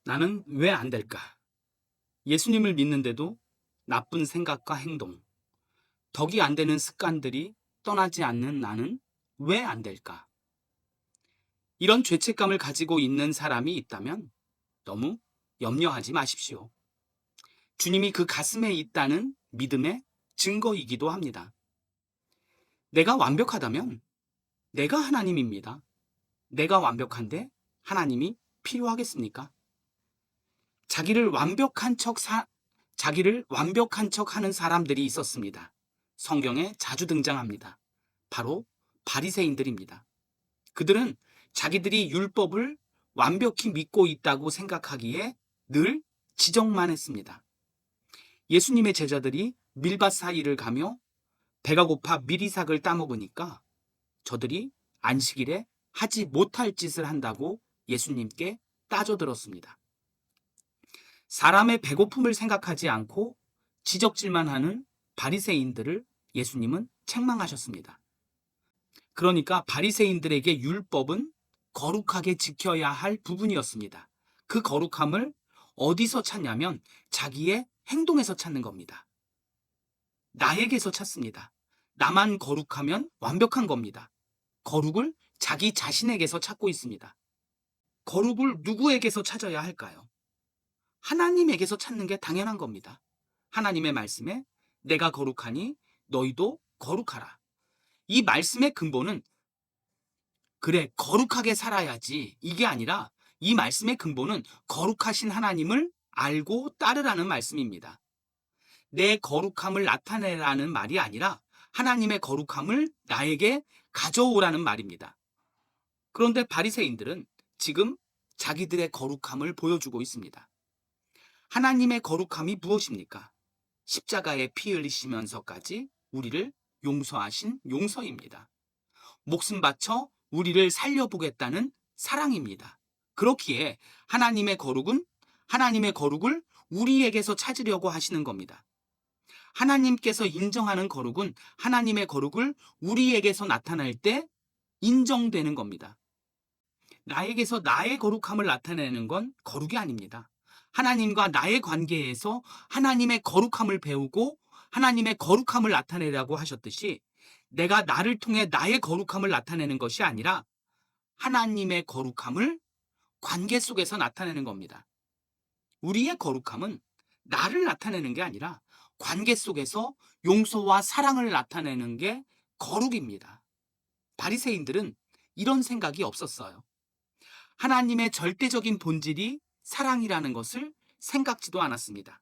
나는 왜 안 될까? 예수님을 믿는데도 나쁜 생각과 행동, 덕이 안 되는 습관들이 떠나지 않는 나는 왜 안 될까? 이런 죄책감을 가지고 있는 사람이 있다면 너무 염려하지 마십시오. 주님이 그 가슴에 있다는 믿음의 증거이기도 합니다. 내가 완벽하다면 내가 하나님입니다. 내가 완벽한데 하나님이 필요하겠습니까? 자기를 완벽한 척 자기를 완벽한 척 하는 사람들이 있었습니다. 성경에 자주 등장합니다. 바로 바리새인들입니다. 그들은 자기들이 율법을 완벽히 믿고 있다고 생각하기에 늘 지적만 했습니다. 예수님의 제자들이 밀밭 사이를 가며 배가 고파 미리삭을 따먹으니까 저들이 안식일에 하지 못할 짓을 한다고 예수님께 따져들었습니다. 사람의 배고픔을 생각하지 않고 지적질만 하는 바리새인들을 예수님은 책망하셨습니다. 그러니까 바리새인들에게 율법은 거룩하게 지켜야 할 부분이었습니다. 그 거룩함을 어디서 찾냐면 자기의 행동에서 찾는 겁니다. 나에게서 찾습니다. 나만 거룩하면 완벽한 겁니다. 거룩을 자기 자신에게서 찾고 있습니다. 거룩을 누구에게서 찾아야 할까요? 하나님에게서 찾는 게 당연한 겁니다. 하나님의 말씀에 내가 거룩하니 너희도 거룩하라. 이 말씀의 근본은 그래, 거룩하게 살아야지 이게 아니라 이 말씀의 근본은 거룩하신 하나님을 알고 따르라는 말씀입니다. 내 거룩함을 나타내라는 말이 아니라 하나님의 거룩함을 나에게 가져오라는 말입니다. 그런데 바리새인들은 지금 자기들의 거룩함을 보여주고 있습니다. 하나님의 거룩함이 무엇입니까? 십자가에 피 흘리시면서까지 우리를 용서하신 용서입니다. 목숨 바쳐 우리를 살려보겠다는 사랑입니다. 그렇기에 하나님의 거룩을 우리에게서 찾으려고 하시는 겁니다. 하나님께서 인정하는 거룩은 하나님의 거룩을 우리에게서 나타낼 때 인정되는 겁니다. 나에게서 나의 거룩함을 나타내는 건 거룩이 아닙니다. 하나님과 나의 관계에서 하나님의 거룩함을 배우고 하나님의 거룩함을 나타내라고 하셨듯이 내가 나를 통해 나의 거룩함을 나타내는 것이 아니라 하나님의 거룩함을 관계 속에서 나타내는 겁니다. 우리의 거룩함은 나를 나타내는 게 아니라 관계 속에서 용서와 사랑을 나타내는 게 거룩입니다. 바리새인들은 이런 생각이 없었어요. 하나님의 절대적인 본질이 사랑이라는 것을 생각지도 않았습니다.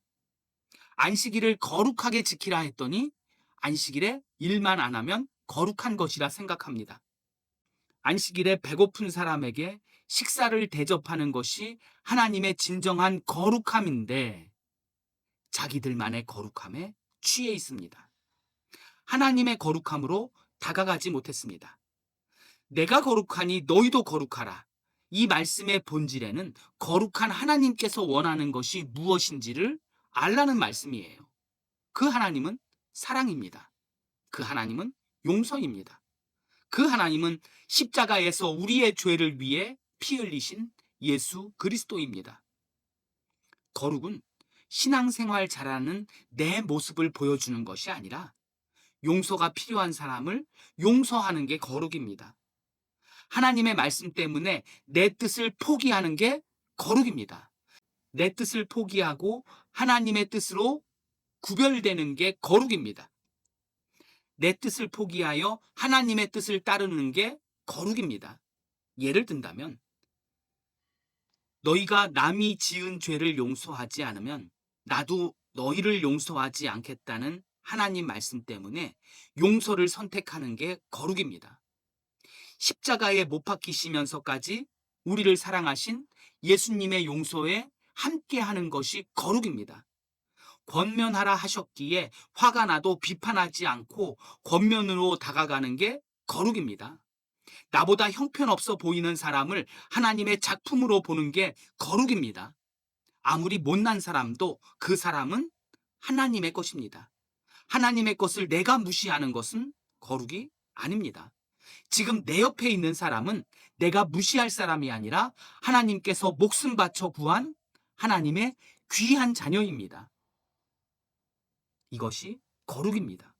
안식일을 거룩하게 지키라 했더니 안식일에 일만 안 하면 거룩한 것이라 생각합니다. 안식일에 배고픈 사람에게 식사를 대접하는 것이 하나님의 진정한 거룩함인데 자기들만의 거룩함에 취해 있습니다. 하나님의 거룩함으로 다가가지 못했습니다. 내가 거룩하니 너희도 거룩하라. 이 말씀의 본질에는 거룩한 하나님께서 원하는 것이 무엇인지를 알라는 말씀이에요. 그 하나님은 사랑입니다. 그 하나님은 용서입니다. 그 하나님은 십자가에서 우리의 죄를 위해 피 흘리신 예수 그리스도입니다. 거룩은 신앙생활 잘하는 내 모습을 보여주는 것이 아니라 용서가 필요한 사람을 용서하는 게 거룩입니다. 하나님의 말씀 때문에 내 뜻을 포기하는 게 거룩입니다. 내 뜻을 포기하고 하나님의 뜻으로 구별되는 게 거룩입니다. 내 뜻을 포기하여 하나님의 뜻을 따르는 게 거룩입니다. 예를 든다면 너희가 남이 지은 죄를 용서하지 않으면 나도 너희를 용서하지 않겠다는 하나님 말씀 때문에 용서를 선택하는 게 거룩입니다. 십자가에 못 박히시면서까지 우리를 사랑하신 예수님의 용서에 함께하는 것이 거룩입니다. 권면하라 하셨기에 화가 나도 비판하지 않고 권면으로 다가가는 게 거룩입니다. 나보다 형편없어 보이는 사람을 하나님의 작품으로 보는 게 거룩입니다. 아무리 못난 사람도 그 사람은 하나님의 것입니다. 하나님의 것을 내가 무시하는 것은 거룩이 아닙니다. 지금 내 옆에 있는 사람은 내가 무시할 사람이 아니라 하나님께서 목숨 바쳐 구한 하나님의 귀한 자녀입니다. 이것이 거룩입니다.